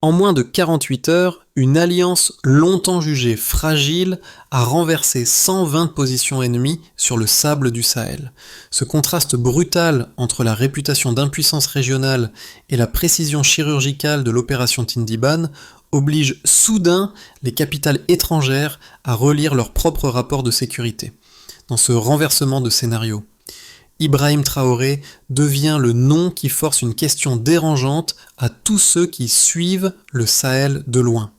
En moins de 48 heures, une alliance longtemps jugée fragile a renversé 120 positions ennemies sur le sable du Sahel. Ce contraste brutal entre la réputation d'impuissance régionale et la précision chirurgicale de l'opération Tindiban oblige soudain les capitales étrangères à relire leurs propres rapports de sécurité. Dans ce renversement de scénario, Ibrahim Traoré devient le nom qui force une question dérangeante à tous ceux qui suivent le Sahel de loin.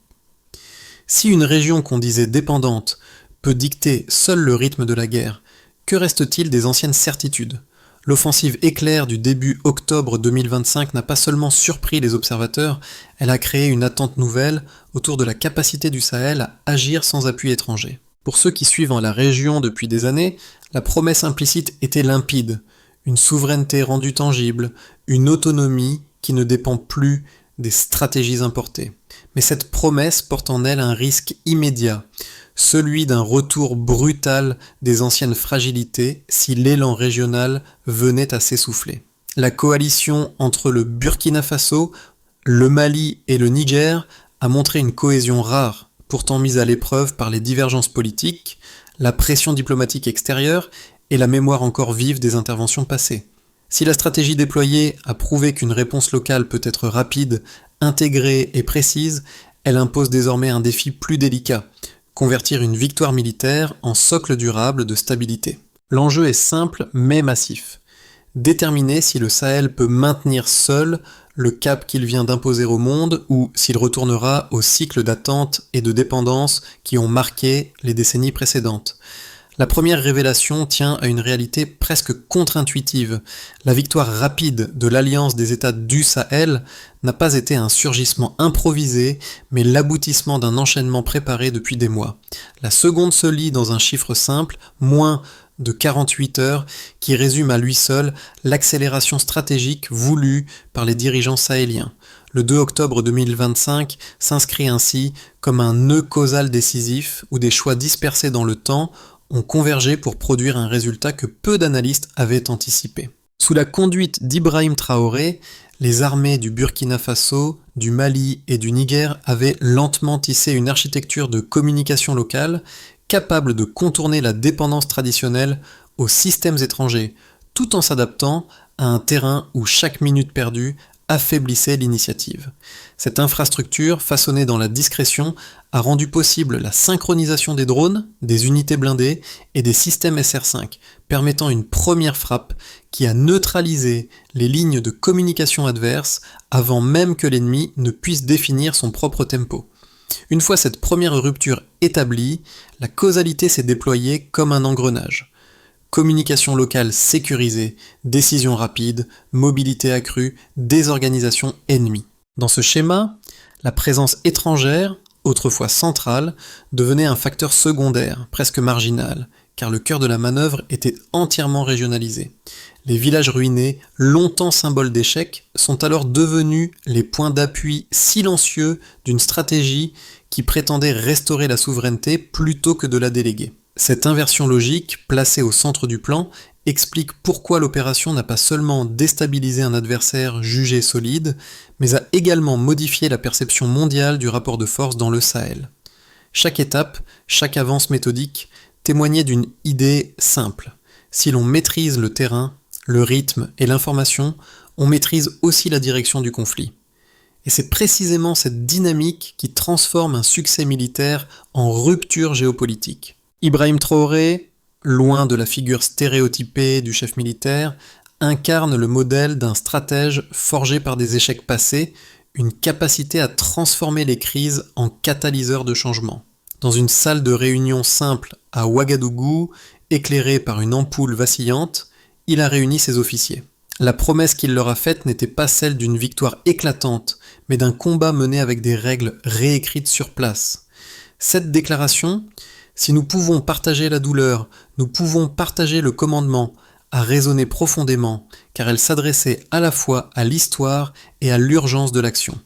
Si une région qu'on disait dépendante peut dicter seul le rythme de la guerre, que reste-t-il des anciennes certitudes ? L'offensive éclair du début octobre 2025 n'a pas seulement surpris les observateurs, elle a créé une attente nouvelle autour de la capacité du Sahel à agir sans appui étranger. Pour ceux qui suivent la région depuis des années, la promesse implicite était limpide, une souveraineté rendue tangible, une autonomie qui ne dépend plus des stratégies importées. Mais cette promesse porte en elle un risque immédiat, celui d'un retour brutal des anciennes fragilités si l'élan régional venait à s'essouffler. La coalition entre le Burkina Faso, le Mali et le Niger a montré une cohésion rare, pourtant mise à l'épreuve par les divergences politiques, la pression diplomatique extérieure et la mémoire encore vive des interventions passées. Si la stratégie déployée a prouvé qu'une réponse locale peut être rapide, intégrée et précise, elle impose désormais un défi plus délicat, convertir une victoire militaire en socle durable de stabilité. L'enjeu est simple mais massif. Déterminer si le Sahel peut maintenir seul le cap qu'il vient d'imposer au monde ou s'il retournera au cycle d'attente et de dépendance qui ont marqué les décennies précédentes. La première révélation tient à une réalité presque contre-intuitive. La victoire rapide de l'alliance des États du Sahel n'a pas été un surgissement improvisé, mais l'aboutissement d'un enchaînement préparé depuis des mois. La seconde se lit dans un chiffre simple, moins de 48 heures, qui résume à lui seul l'accélération stratégique voulue par les dirigeants sahéliens. Le 2 octobre 2025 s'inscrit ainsi comme un nœud causal décisif où des choix dispersés dans le temps ont convergé pour produire un résultat que peu d'analystes avaient anticipé. Sous la conduite d'Ibrahim Traoré, les armées du Burkina Faso, du Mali et du Niger avaient lentement tissé une architecture de communication locale capable de contourner la dépendance traditionnelle aux systèmes étrangers, tout en s'adaptant à un terrain où chaque minute perdue affaiblissait l'initiative. Cette infrastructure, façonnée dans la discrétion, a rendu possible la synchronisation des drones, des unités blindées et des systèmes SR5, permettant une première frappe qui a neutralisé les lignes de communication adverses avant même que l'ennemi ne puisse définir son propre tempo. Une fois cette première rupture établie, la causalité s'est déployée comme un engrenage. Communication locale sécurisée, décision rapide, mobilité accrue, désorganisation ennemie. Dans ce schéma, la présence étrangère, autrefois centrale, devenait un facteur secondaire, presque marginal, car le cœur de la manœuvre était entièrement régionalisé. Les villages ruinés, longtemps symboles d'échec, sont alors devenus les points d'appui silencieux d'une stratégie qui prétendait restaurer la souveraineté plutôt que de la déléguer. Cette inversion logique, placée au centre du plan, explique pourquoi l'opération n'a pas seulement déstabilisé un adversaire jugé solide, mais a également modifié la perception mondiale du rapport de force dans le Sahel. Chaque étape, chaque avance méthodique, témoignait d'une idée simple. Si l'on maîtrise le terrain, le rythme et l'information, on maîtrise aussi la direction du conflit. Et c'est précisément cette dynamique qui transforme un succès militaire en rupture géopolitique. Ibrahim Traoré, loin de la figure stéréotypée du chef militaire, incarne le modèle d'un stratège forgé par des échecs passés, une capacité à transformer les crises en catalyseur de changement. Dans une salle de réunion simple à Ouagadougou, éclairée par une ampoule vacillante, il a réuni ses officiers. La promesse qu'il leur a faite n'était pas celle d'une victoire éclatante, mais d'un combat mené avec des règles réécrites sur place. Cette déclaration, si nous pouvons partager la douleur, nous pouvons partager le commandement, a résonné profondément, car elle s'adressait à la fois à l'histoire et à l'urgence de l'action.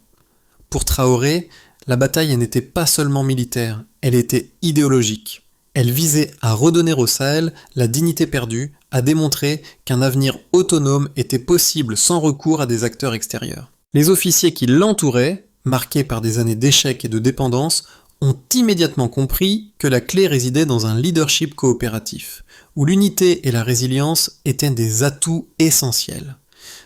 Pour Traoré, la bataille n'était pas seulement militaire, elle était idéologique. Elle visait à redonner au Sahel la dignité perdue, à démontrer qu'un avenir autonome était possible sans recours à des acteurs extérieurs. Les officiers qui l'entouraient, marqués par des années d'échecs et de dépendance, ont immédiatement compris que la clé résidait dans un leadership coopératif, où l'unité et la résilience étaient des atouts essentiels.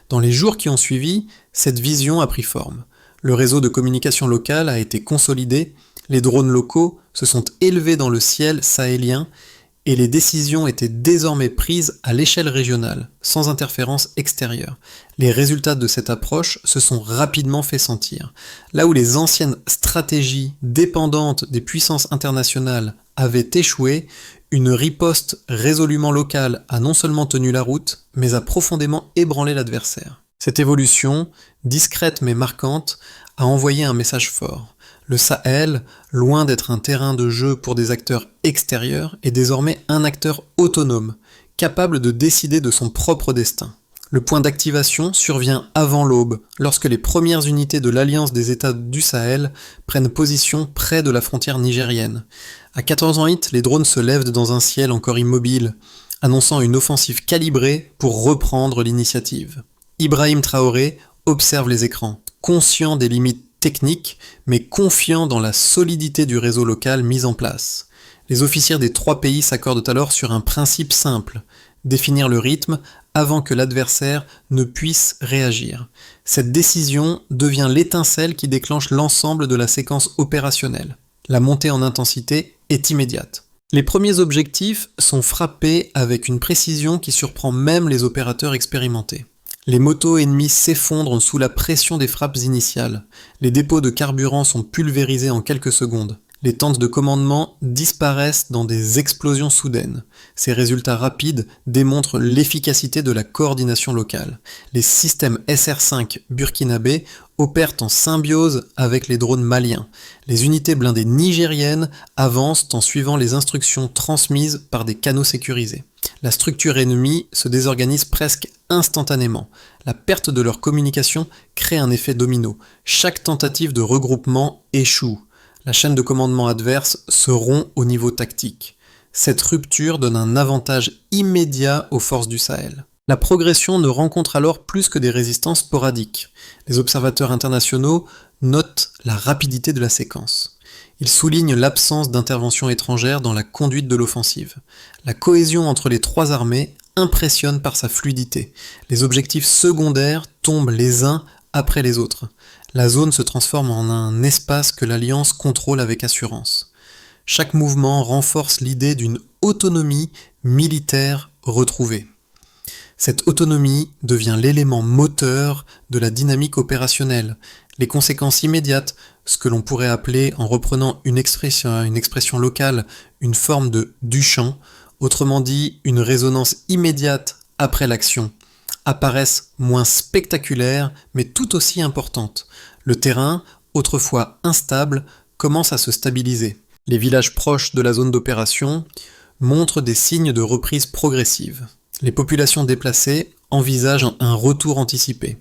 Dans les jours qui ont suivi, cette vision a pris forme. Le réseau de communication locale a été consolidé, les drones locaux se sont élevés dans le ciel sahélien et les décisions étaient désormais prises à l'échelle régionale, sans interférence extérieure. Les résultats de cette approche se sont rapidement fait sentir. Là où les anciennes stratégies dépendantes des puissances internationales avaient échoué, une riposte résolument locale a non seulement tenu la route, mais a profondément ébranlé l'adversaire. Cette évolution, discrète mais marquante, a envoyé un message fort. Le Sahel, loin d'être un terrain de jeu pour des acteurs extérieurs, est désormais un acteur autonome, capable de décider de son propre destin. Le point d'activation survient avant l'aube, lorsque les premières unités de l'Alliance des États du Sahel prennent position près de la frontière nigérienne. À 14h08, les drones se lèvent dans un ciel encore immobile, annonçant une offensive calibrée pour reprendre l'initiative. Ibrahim Traoré observe les écrans, conscient des limites techniques, mais confiant dans la solidité du réseau local mis en place. Les officiers des trois pays s'accordent alors sur un principe simple, définir le rythme avant que l'adversaire ne puisse réagir. Cette décision devient l'étincelle qui déclenche l'ensemble de la séquence opérationnelle. La montée en intensité est immédiate. Les premiers objectifs sont frappés avec une précision qui surprend même les opérateurs expérimentés. Les motos ennemies s'effondrent sous la pression des frappes initiales. Les dépôts de carburant sont pulvérisés en quelques secondes. Les tentes de commandement disparaissent dans des explosions soudaines. Ces résultats rapides démontrent l'efficacité de la coordination locale. Les systèmes SR5 burkinabés opèrent en symbiose avec les drones maliens. Les unités blindées nigériennes avancent en suivant les instructions transmises par des canaux sécurisés. La structure ennemie se désorganise presque instantanément. La perte de leur communication crée un effet domino. Chaque tentative de regroupement échoue. La chaîne de commandement adverse se rompt au niveau tactique. Cette rupture donne un avantage immédiat aux forces du Sahel. La progression ne rencontre alors plus que des résistances sporadiques. Les observateurs internationaux notent la rapidité de la séquence. Ils soulignent l'absence d'intervention étrangère dans la conduite de l'offensive. La cohésion entre les trois armées impressionne par sa fluidité. Les objectifs secondaires tombent les uns après les autres. La zone se transforme en un espace que l'Alliance contrôle avec assurance. Chaque mouvement renforce l'idée d'une autonomie militaire retrouvée. Cette autonomie devient l'élément moteur de la dynamique opérationnelle. Les conséquences immédiates, ce que l'on pourrait appeler, en reprenant une expression locale, une forme de Duchamp, autrement dit une résonance immédiate après l'action, apparaissent moins spectaculaires mais tout aussi importantes. Le terrain, autrefois instable, commence à se stabiliser. Les villages proches de la zone d'opération montrent des signes de reprise progressive. Les populations déplacées envisagent un retour anticipé.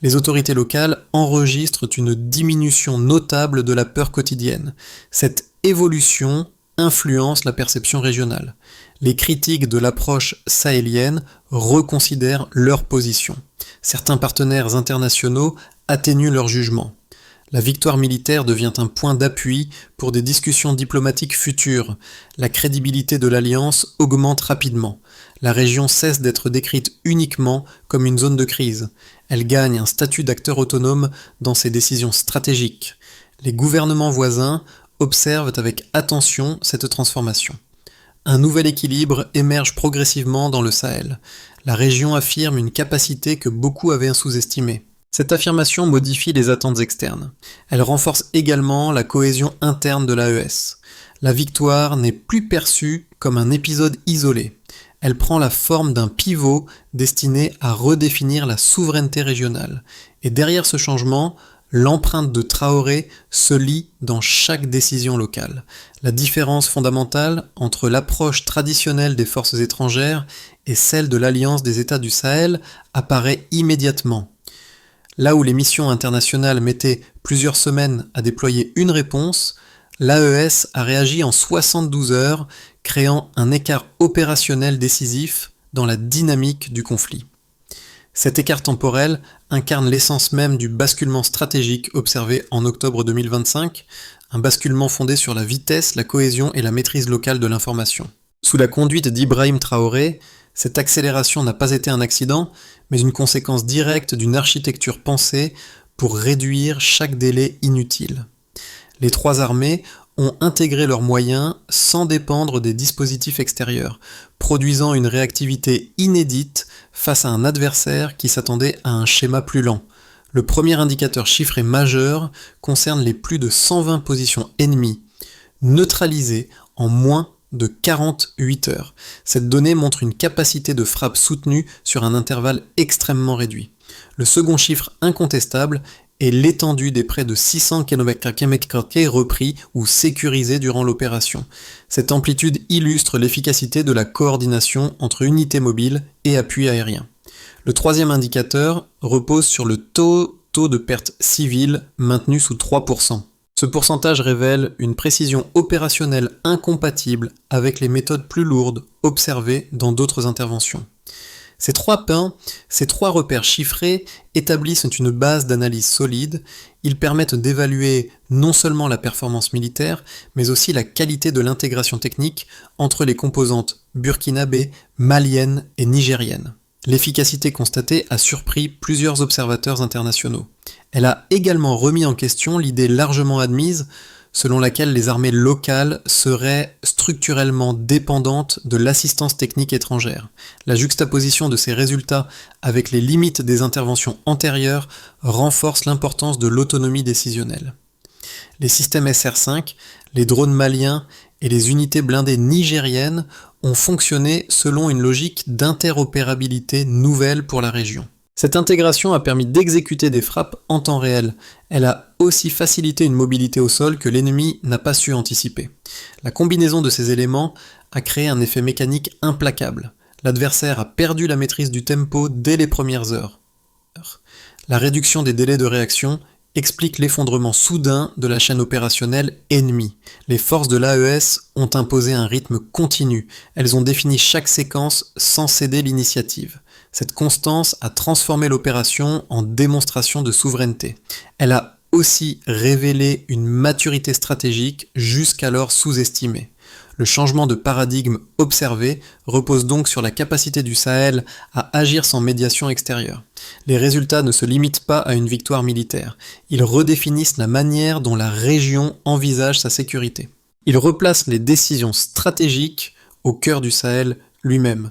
Les autorités locales enregistrent une diminution notable de la peur quotidienne. Cette évolution influence la perception régionale. Les critiques de l'approche sahélienne reconsidèrent leur position. Certains partenaires internationaux atténuent leur jugement. La victoire militaire devient un point d'appui pour des discussions diplomatiques futures. La crédibilité de l'Alliance augmente rapidement. La région cesse d'être décrite uniquement comme une zone de crise. Elle gagne un statut d'acteur autonome dans ses décisions stratégiques. Les gouvernements voisins observent avec attention cette transformation. Un nouvel équilibre émerge progressivement dans le Sahel. La région affirme une capacité que beaucoup avaient sous-estimée. Cette affirmation modifie les attentes externes. Elle renforce également la cohésion interne de l'AES. La victoire n'est plus perçue comme un épisode isolé. Elle prend la forme d'un pivot destiné à redéfinir la souveraineté régionale. Et derrière ce changement, l'empreinte de Traoré se lit dans chaque décision locale. La différence fondamentale entre l'approche traditionnelle des forces étrangères et celle de l'Alliance des États du Sahel apparaît immédiatement. Là où les missions internationales mettaient plusieurs semaines à déployer une réponse, l'AES a réagi en 72 heures, créant un écart opérationnel décisif dans la dynamique du conflit. Cet écart temporel incarne l'essence même du basculement stratégique observé en octobre 2025, un basculement fondé sur la vitesse, la cohésion et la maîtrise locale de l'information. Sous la conduite d'Ibrahim Traoré, cette accélération n'a pas été un accident, mais une conséquence directe d'une architecture pensée pour réduire chaque délai inutile. Les trois armées ont intégré leurs moyens sans dépendre des dispositifs extérieurs, produisant une réactivité inédite face à un adversaire qui s'attendait à un schéma plus lent. Le premier indicateur chiffré majeur concerne les plus de 120 positions ennemies, neutralisées en moins de 48 heures. Cette donnée montre une capacité de frappe soutenue sur un intervalle extrêmement réduit. Le second chiffre incontestable est l'étendue des près de 600 km² repris ou sécurisés durant l'opération. Cette amplitude illustre l'efficacité de la coordination entre unités mobiles et appui aérien. Le troisième indicateur repose sur le taux de perte civile maintenu sous 3%. Ce pourcentage révèle une précision opérationnelle incompatible avec les méthodes plus lourdes observées dans d'autres interventions. Ces trois repères chiffrés établissent une base d'analyse solide. Ils permettent d'évaluer non seulement la performance militaire, mais aussi la qualité de l'intégration technique entre les composantes burkinabées, maliennes et nigériennes. L'efficacité constatée a surpris plusieurs observateurs internationaux. Elle a également remis en question l'idée largement admise selon laquelle les armées locales seraient structurellement dépendantes de l'assistance technique étrangère. La juxtaposition de ces résultats avec les limites des interventions antérieures renforce l'importance de l'autonomie décisionnelle. Les systèmes SR5, les drones maliens et les unités blindées nigériennes ont fonctionné selon une logique d'interopérabilité nouvelle pour la région. Cette intégration a permis d'exécuter des frappes en temps réel. Elle a aussi facilité une mobilité au sol que l'ennemi n'a pas su anticiper. La combinaison de ces éléments a créé un effet mécanique implacable. L'adversaire a perdu la maîtrise du tempo dès les premières heures. La réduction des délais de réaction explique l'effondrement soudain de la chaîne opérationnelle ennemie. Les forces de l'AES ont imposé un rythme continu. Elles ont défini chaque séquence sans céder l'initiative. Cette constance a transformé l'opération en démonstration de souveraineté. Elle a aussi révélé une maturité stratégique jusqu'alors sous-estimée. Le changement de paradigme observé repose donc sur la capacité du Sahel à agir sans médiation extérieure. Les résultats ne se limitent pas à une victoire militaire. Ils redéfinissent la manière dont la région envisage sa sécurité. Ils replacent les décisions stratégiques au cœur du Sahel lui-même.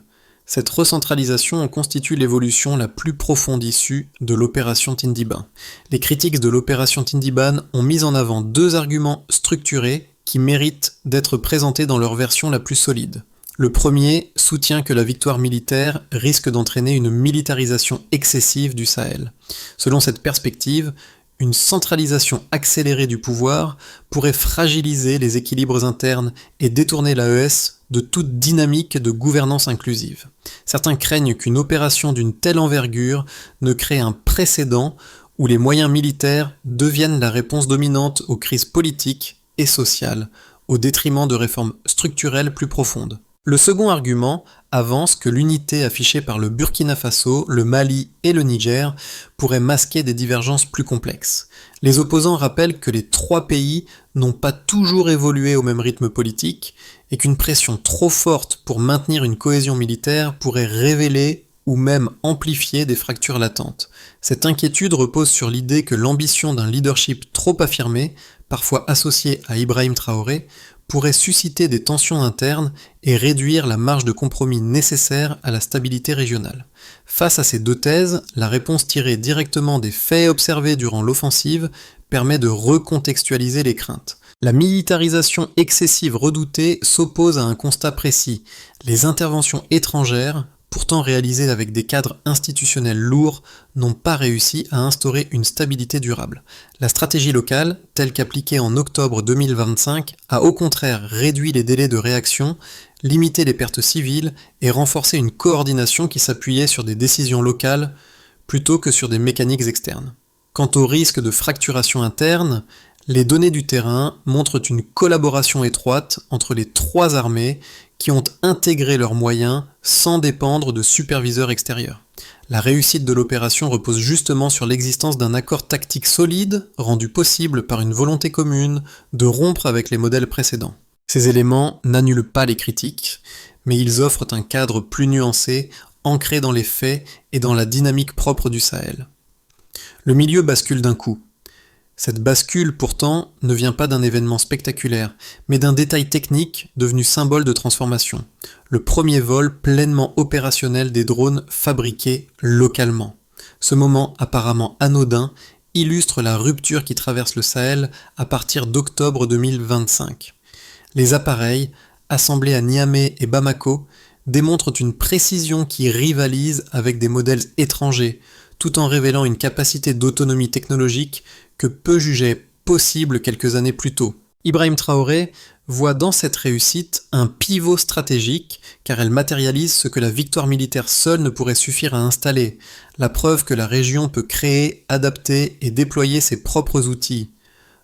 Cette recentralisation en constitue l'évolution la plus profonde issue de l'opération Tindiban. Les critiques de l'opération Tindiban ont mis en avant deux arguments structurés qui méritent d'être présentés dans leur version la plus solide. Le premier soutient que la victoire militaire risque d'entraîner une militarisation excessive du Sahel. Selon cette perspective, une centralisation accélérée du pouvoir pourrait fragiliser les équilibres internes et détourner l'AES de toute dynamique de gouvernance inclusive. Certains craignent qu'une opération d'une telle envergure ne crée un précédent où les moyens militaires deviennent la réponse dominante aux crises politiques et sociales, au détriment de réformes structurelles plus profondes. Le second argument avance que l'unité affichée par le Burkina Faso, le Mali et le Niger pourrait masquer des divergences plus complexes. Les opposants rappellent que les trois pays n'ont pas toujours évolué au même rythme politique et qu'une pression trop forte pour maintenir une cohésion militaire pourrait révéler ou même amplifier des fractures latentes. Cette inquiétude repose sur l'idée que l'ambition d'un leadership trop affirmé, parfois associé à Ibrahim Traoré, pourrait susciter des tensions internes et réduire la marge de compromis nécessaire à la stabilité régionale. Face à ces deux thèses, la réponse tirée directement des faits observés durant l'offensive permet de recontextualiser les craintes. La militarisation excessive redoutée s'oppose à un constat précis. Les interventions étrangères, pourtant réalisées avec des cadres institutionnels lourds, n'ont pas réussi à instaurer une stabilité durable. La stratégie locale, telle qu'appliquée en octobre 2025, a au contraire réduit les délais de réaction, limité les pertes civiles et renforcé une coordination qui s'appuyait sur des décisions locales plutôt que sur des mécaniques externes. Quant au risque de fracturation interne, les données du terrain montrent une collaboration étroite entre les trois armées qui ont intégré leurs moyens sans dépendre de superviseurs extérieurs. La réussite de l'opération repose justement sur l'existence d'un accord tactique solide, rendu possible par une volonté commune de rompre avec les modèles précédents. Ces éléments n'annulent pas les critiques, mais ils offrent un cadre plus nuancé, ancré dans les faits et dans la dynamique propre du Sahel. Le milieu bascule d'un coup. Cette bascule, pourtant, ne vient pas d'un événement spectaculaire, mais d'un détail technique devenu symbole de transformation. Le premier vol pleinement opérationnel des drones fabriqués localement. Ce moment apparemment anodin illustre la rupture qui traverse le Sahel à partir d'octobre 2025. Les appareils, assemblés à Niamey et Bamako, démontrent une précision qui rivalise avec des modèles étrangers, tout en révélant une capacité d'autonomie technologique que peu jugeaient possible quelques années plus tôt. Ibrahim Traoré voit dans cette réussite un pivot stratégique car elle matérialise ce que la victoire militaire seule ne pourrait suffire à installer, la preuve que la région peut créer, adapter et déployer ses propres outils.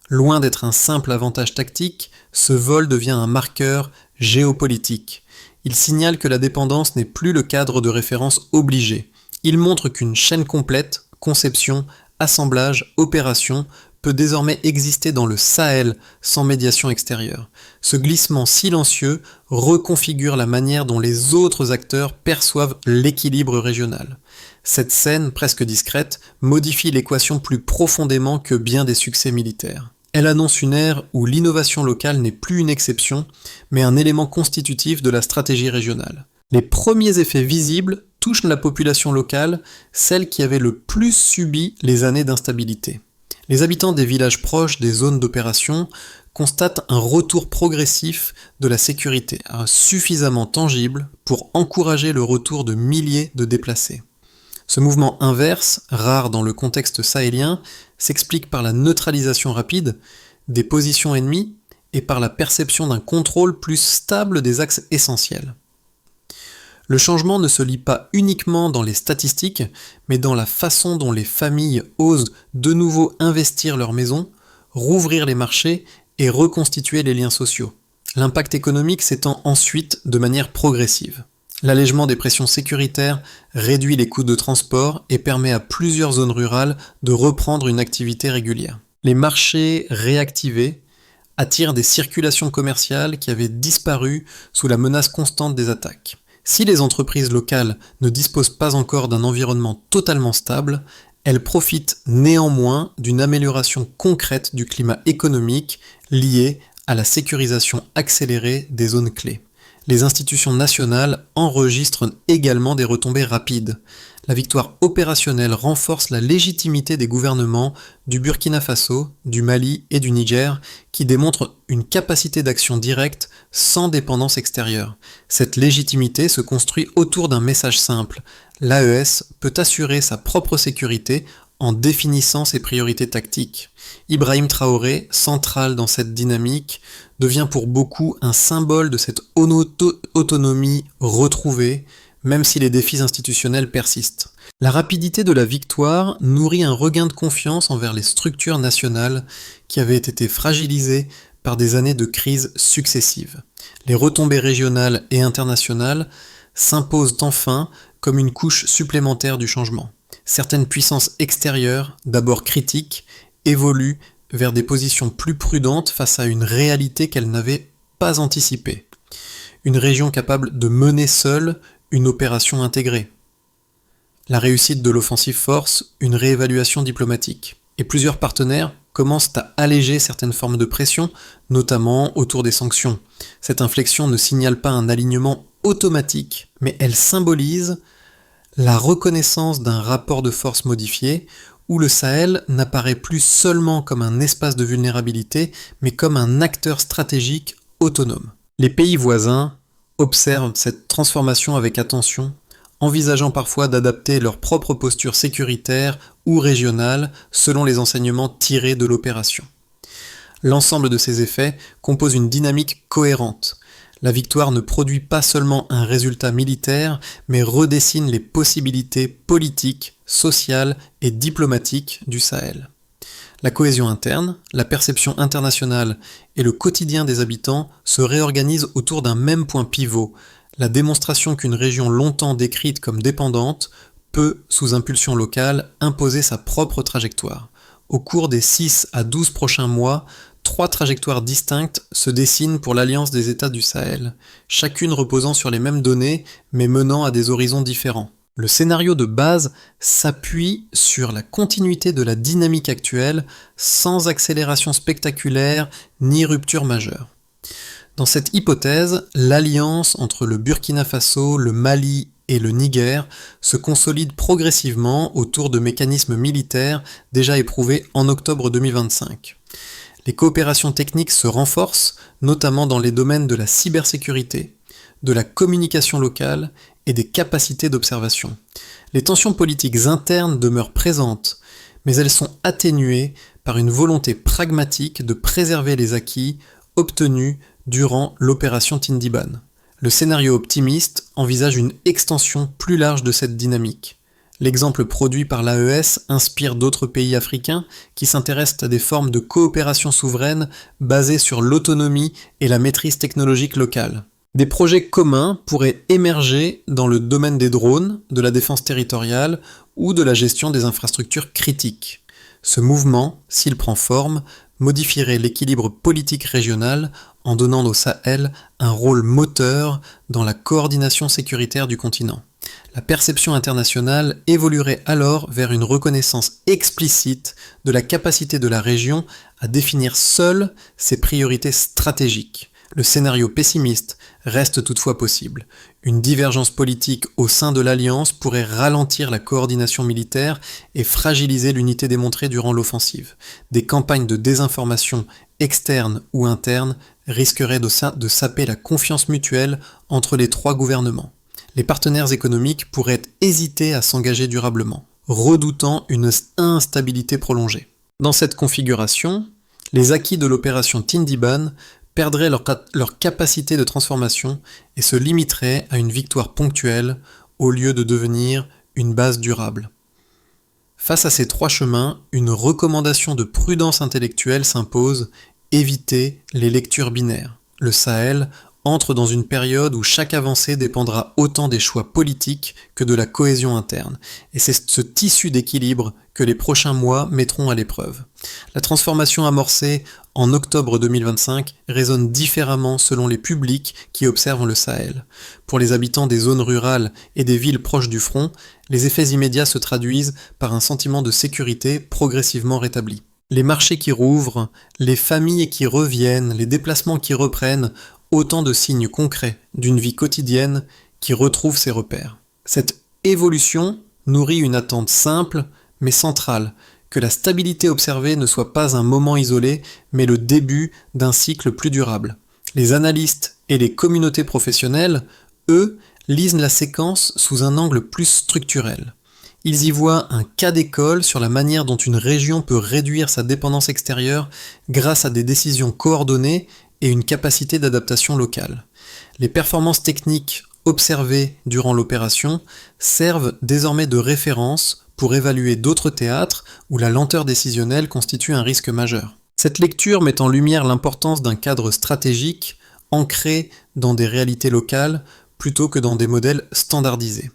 Loin d'être un simple avantage tactique, ce vol devient un marqueur géopolitique. Il signale que la dépendance n'est plus le cadre de référence obligé. Il montre qu'une chaîne complète, conception, assemblage, opération, peut désormais exister dans le Sahel sans médiation extérieure. Ce glissement silencieux reconfigure la manière dont les autres acteurs perçoivent l'équilibre régional. Cette scène, presque discrète, modifie l'équation plus profondément que bien des succès militaires. Elle annonce une ère où l'innovation locale n'est plus une exception, mais un élément constitutif de la stratégie régionale. Les premiers effets visibles touchent la population locale, celle qui avait le plus subi les années d'instabilité. Les habitants des villages proches des zones d'opération constatent un retour progressif de la sécurité, suffisamment tangible pour encourager le retour de milliers de déplacés. Ce mouvement inverse, rare dans le contexte sahélien, s'explique par la neutralisation rapide des positions ennemies et par la perception d'un contrôle plus stable des axes essentiels. Le changement ne se lie pas uniquement dans les statistiques, mais dans la façon dont les familles osent de nouveau investir leurs maisons, rouvrir les marchés et reconstituer les liens sociaux. L'impact économique s'étend ensuite de manière progressive. L'allègement des pressions sécuritaires réduit les coûts de transport et permet à plusieurs zones rurales de reprendre une activité régulière. Les marchés réactivés attirent des circulations commerciales qui avaient disparu sous la menace constante des attaques. Si les entreprises locales ne disposent pas encore d'un environnement totalement stable, elles profitent néanmoins d'une amélioration concrète du climat économique liée à la sécurisation accélérée des zones clés. Les institutions nationales enregistrent également des retombées rapides. La victoire opérationnelle renforce la légitimité des gouvernements du Burkina Faso, du Mali et du Niger, qui démontrent une capacité d'action directe sans dépendance extérieure. Cette légitimité se construit autour d'un message simple. L'AES peut assurer sa propre sécurité en définissant ses priorités tactiques. Ibrahim Traoré, central dans cette dynamique, devient pour beaucoup un symbole de cette autonomie retrouvée, même si les défis institutionnels persistent. La rapidité de la victoire nourrit un regain de confiance envers les structures nationales qui avaient été fragilisées par des années de crises successives. Les retombées régionales et internationales s'imposent enfin comme une couche supplémentaire du changement. Certaines puissances extérieures, d'abord critiques, évoluent vers des positions plus prudentes face à une réalité qu'elles n'avaient pas anticipée. Une région capable de mener seule une opération intégrée. La réussite de l'offensive force une réévaluation diplomatique. Et plusieurs partenaires commencent à alléger certaines formes de pression, notamment autour des sanctions. Cette inflexion ne signale pas un alignement automatique, mais elle symbolise la reconnaissance d'un rapport de force modifié où le Sahel n'apparaît plus seulement comme un espace de vulnérabilité, mais comme un acteur stratégique autonome. Les pays voisins observent cette transformation avec attention, envisageant parfois d'adapter leur propre posture sécuritaire ou régionale selon les enseignements tirés de l'opération. L'ensemble de ces effets compose une dynamique cohérente. La victoire ne produit pas seulement un résultat militaire, mais redessine les possibilités politiques, sociales et diplomatiques du Sahel. La cohésion interne, la perception internationale et le quotidien des habitants se réorganisent autour d'un même point pivot, la démonstration qu'une région longtemps décrite comme dépendante peut, sous impulsion locale, imposer sa propre trajectoire. Au cours des 6 à 12 prochains mois, 3 trajectoires distinctes se dessinent pour l'Alliance des États du Sahel, chacune reposant sur les mêmes données, mais menant à des horizons différents. Le scénario de base s'appuie sur la continuité de la dynamique actuelle, sans accélération spectaculaire ni rupture majeure. Dans cette hypothèse, l'alliance entre le Burkina Faso, le Mali et le Niger se consolide progressivement autour de mécanismes militaires déjà éprouvés en octobre 2025. Les coopérations techniques se renforcent, notamment dans les domaines de la cybersécurité, de la communication locale et des capacités d'observation. Les tensions politiques internes demeurent présentes, mais elles sont atténuées par une volonté pragmatique de préserver les acquis obtenus durant l'opération Tindiban. Le scénario optimiste envisage une extension plus large de cette dynamique. L'exemple produit par l'AES inspire d'autres pays africains qui s'intéressent à des formes de coopération souveraine basées sur l'autonomie et la maîtrise technologique locale. Des projets communs pourraient émerger dans le domaine des drones, de la défense territoriale ou de la gestion des infrastructures critiques. Ce mouvement, s'il prend forme, modifierait l'équilibre politique régional en donnant au Sahel un rôle moteur dans la coordination sécuritaire du continent. La perception internationale évoluerait alors vers une reconnaissance explicite de la capacité de la région à définir seule ses priorités stratégiques. Le scénario pessimiste reste toutefois possible. Une divergence politique au sein de l'Alliance pourrait ralentir la coordination militaire et fragiliser l'unité démontrée durant l'offensive. Des campagnes de désinformation externes ou internes risqueraient de saper la confiance mutuelle entre les trois gouvernements. Les partenaires économiques pourraient hésiter à s'engager durablement, redoutant une instabilité prolongée. Dans cette configuration, les acquis de l'opération Tindiban perdraient leur capacité de transformation et se limiteraient à une victoire ponctuelle au lieu de devenir une base durable. Face à ces trois chemins, une recommandation de prudence intellectuelle s'impose: éviter les lectures binaires. Le Sahel entre dans une période où chaque avancée dépendra autant des choix politiques que de la cohésion interne. Et c'est ce tissu d'équilibre que les prochains mois mettront à l'épreuve. La transformation amorcée en octobre 2025 résonne différemment selon les publics qui observent le Sahel. Pour les habitants des zones rurales et des villes proches du front, les effets immédiats se traduisent par un sentiment de sécurité progressivement rétabli. Les marchés qui rouvrent, les familles qui reviennent, les déplacements qui reprennent, autant de signes concrets d'une vie quotidienne qui retrouve ses repères. Cette évolution nourrit une attente simple mais centrale, que la stabilité observée ne soit pas un moment isolé, mais le début d'un cycle plus durable. Les analystes et les communautés professionnelles, eux, lisent la séquence sous un angle plus structurel. Ils y voient un cas d'école sur la manière dont une région peut réduire sa dépendance extérieure grâce à des décisions coordonnées et une capacité d'adaptation locale. Les performances techniques observées durant l'opération servent désormais de référence pour évaluer d'autres théâtres où la lenteur décisionnelle constitue un risque majeur. Cette lecture met en lumière l'importance d'un cadre stratégique ancré dans des réalités locales plutôt que dans des modèles standardisés.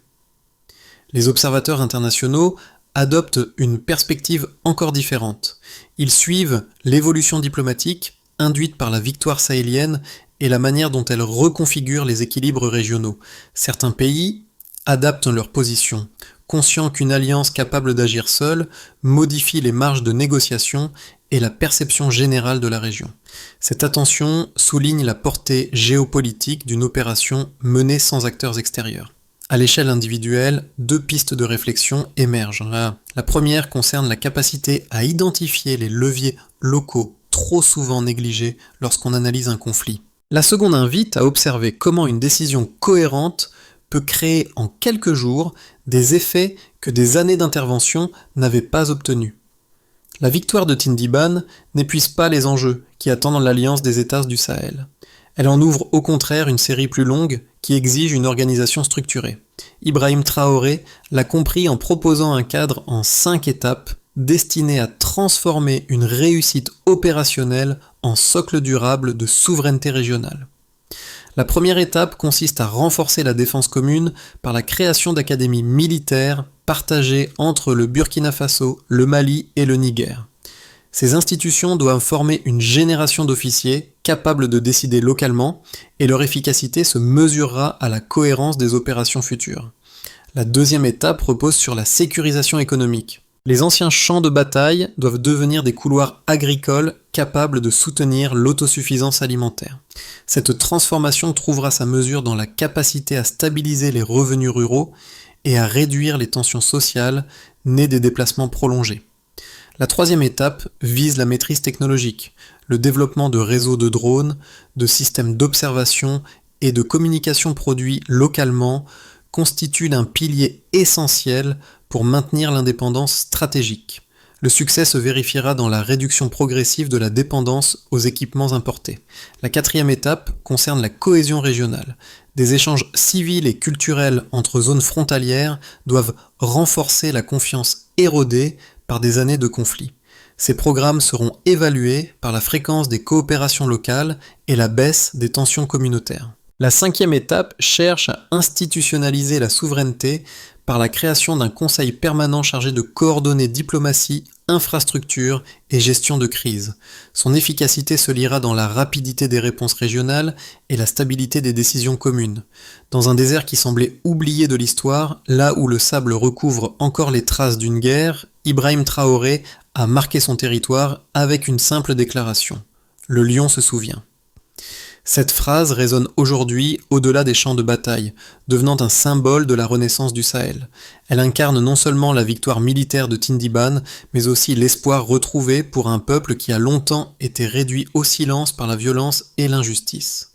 Les observateurs internationaux adoptent une perspective encore différente. Ils suivent l'évolution diplomatique induite par la victoire sahélienne et la manière dont elle reconfigure les équilibres régionaux. Certains pays adaptent leur position, conscients qu'une alliance capable d'agir seule modifie les marges de négociation et la perception générale de la région. Cette attention souligne la portée géopolitique d'une opération menée sans acteurs extérieurs. À l'échelle individuelle, deux pistes de réflexion émergent. La première concerne la capacité à identifier les leviers locaux trop souvent négligés lorsqu'on analyse un conflit. La seconde invite à observer comment une décision cohérente peut créer en quelques jours des effets que des années d'intervention n'avaient pas obtenus. La victoire de Tindiban n'épuise pas les enjeux qui attendent l'Alliance des États du Sahel. Elle en ouvre au contraire une série plus longue qui exige une organisation structurée. Ibrahim Traoré l'a compris en proposant un cadre en 5 étapes destiné à transformer une réussite opérationnelle en socle durable de souveraineté régionale. La première étape consiste à renforcer la défense commune par la création d'académies militaires partagées entre le Burkina Faso, le Mali et le Niger. Ces institutions doivent former une génération d'officiers capables de décider localement et leur efficacité se mesurera à la cohérence des opérations futures. La deuxième étape repose sur la sécurisation économique. Les anciens champs de bataille doivent devenir des couloirs agricoles capables de soutenir l'autosuffisance alimentaire. Cette transformation trouvera sa mesure dans la capacité à stabiliser les revenus ruraux et à réduire les tensions sociales nées des déplacements prolongés. La troisième étape vise la maîtrise technologique, le développement de réseaux de drones, de systèmes d'observation et de communication produits localement constitue un pilier essentiel pour maintenir l'indépendance stratégique. Le succès se vérifiera dans la réduction progressive de la dépendance aux équipements importés. La quatrième étape concerne la cohésion régionale. Des échanges civils et culturels entre zones frontalières doivent renforcer la confiance érodée par des années de conflits. Ces programmes seront évalués par la fréquence des coopérations locales et la baisse des tensions communautaires. La cinquième étape cherche à institutionnaliser la souveraineté par la création d'un conseil permanent chargé de coordonner diplomatie, infrastructure et gestion de crise. Son efficacité se liera dans la rapidité des réponses régionales et la stabilité des décisions communes. Dans un désert qui semblait oublié de l'histoire, là où le sable recouvre encore les traces d'une guerre, Ibrahim Traoré a marqué son territoire avec une simple déclaration. Le lion se souvient. Cette phrase résonne aujourd'hui au-delà des champs de bataille, devenant un symbole de la renaissance du Sahel. Elle incarne non seulement la victoire militaire de Tindiban, mais aussi l'espoir retrouvé pour un peuple qui a longtemps été réduit au silence par la violence et l'injustice.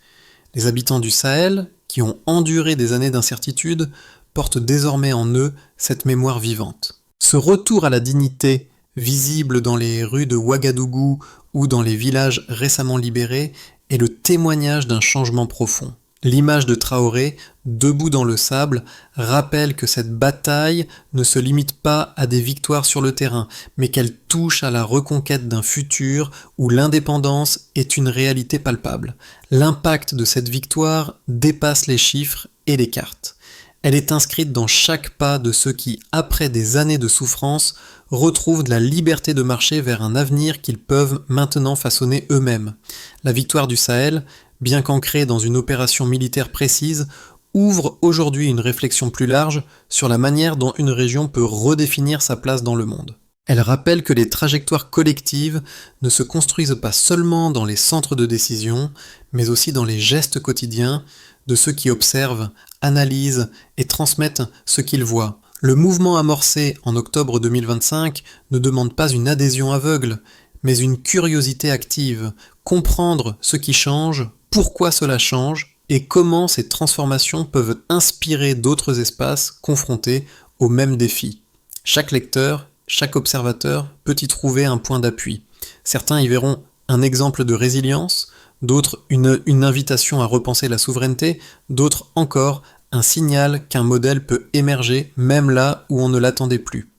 Les habitants du Sahel, qui ont enduré des années d'incertitude, portent désormais en eux cette mémoire vivante. Ce retour à la dignité, visible dans les rues de Ouagadougou ou dans les villages récemment libérés, est le témoignage d'un changement profond. L'image de Traoré, debout dans le sable, rappelle que cette bataille ne se limite pas à des victoires sur le terrain, mais qu'elle touche à la reconquête d'un futur où l'indépendance est une réalité palpable. L'impact de cette victoire dépasse les chiffres et les cartes. Elle est inscrite dans chaque pas de ceux qui, après des années de souffrance, retrouvent de la liberté de marcher vers un avenir qu'ils peuvent maintenant façonner eux-mêmes. La victoire du Sahel, bien qu'ancrée dans une opération militaire précise, ouvre aujourd'hui une réflexion plus large sur la manière dont une région peut redéfinir sa place dans le monde. Elle rappelle que les trajectoires collectives ne se construisent pas seulement dans les centres de décision, mais aussi dans les gestes quotidiens de ceux qui observent, analysent et transmettent ce qu'ils voient. Le mouvement amorcé en octobre 2025 ne demande pas une adhésion aveugle, mais une curiosité active, comprendre ce qui change, pourquoi cela change et comment ces transformations peuvent inspirer d'autres espaces confrontés aux mêmes défis. Chaque lecteur, chaque observateur peut y trouver un point d'appui. Certains y verront un exemple de résilience, d'autres une invitation à repenser la souveraineté, d'autres encore un signal qu'un modèle peut émerger même là où on ne l'attendait plus.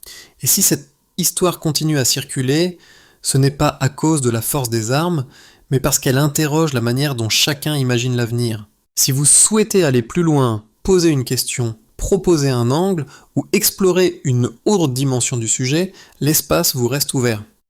Et si cette histoire continue à circuler, ce n'est pas à cause de la force des armes, mais parce qu'elle interroge la manière dont chacun imagine l'avenir. Si vous souhaitez aller plus loin, poser une question, proposer un angle ou explorer une autre dimension du sujet, l'espace vous reste ouvert.